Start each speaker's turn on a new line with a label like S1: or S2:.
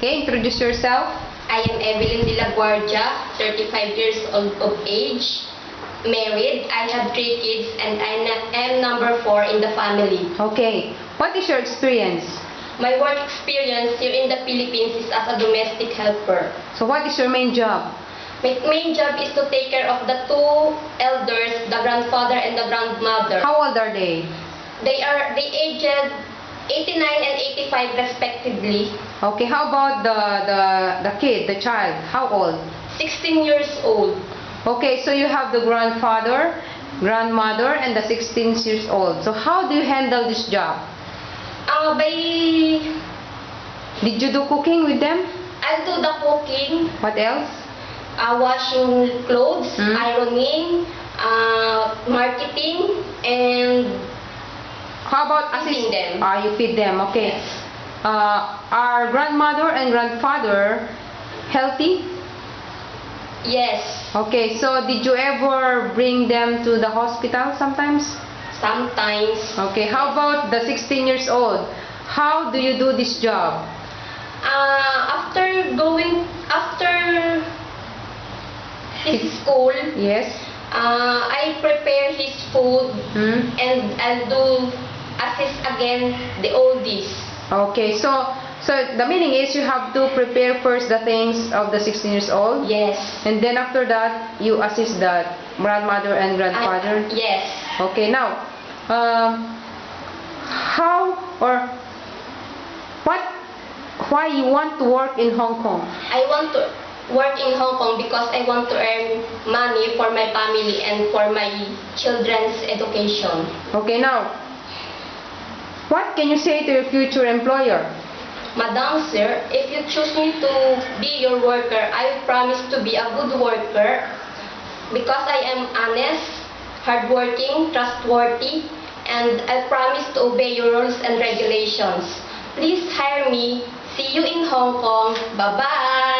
S1: Okay, introduce yourself.
S2: I am Evelyn de la Guardia, 35 years old of age, married. I have 3 kids and I am number 4 in the family.
S1: Okay, what is your experience?
S2: My work experience here in the Philippines is as a domestic helper.
S1: So what is your main job?
S2: My main job is to take care of the 2 elders, the grandfather and the grandmother.
S1: How old are they?
S2: They aged 89 and 85 respectively.
S1: Okay, how about the kid, the child? How old?
S2: 16 years old.
S1: Okay, so you have the grandfather, grandmother, and the 16 years old. So how do you handle this job? Did you do cooking with them?
S2: I do the cooking,
S1: What else?
S2: washing clothes,
S1: Hmm?
S2: ironing, marketing, and
S1: How about
S2: feeding them.
S1: You feed them, okay.
S2: Yes.
S1: Are grandmother and grandfather healthy?
S2: Yes,
S1: Okay, so did you ever bring them to the hospital sometimes?
S2: sometimes.
S1: Okay, how about the 16 years old? How do you do this job?
S2: After his school,
S1: Yes?
S2: I prepare his food
S1: Hmm?
S2: and I'll do assist again the oldies.
S1: Okay, so the meaning is you have to prepare first the things of the 16 years old,
S2: Yes.
S1: and then after that you assist the grandmother and grandfather.
S2: Yes.
S1: Okay, now how or why you want to work in Hong Kong?
S2: I want to work in Hong Kong because I want to earn money for my family and for my children's education.
S1: Okay, now what can you say to your future employer?
S2: Madam Sir, if you choose me to be your worker, I promise to be a good worker because I am honest, hardworking, trustworthy, and I promise to obey your rules and regulations. Please hire me. See you in Hong Kong. Bye-bye!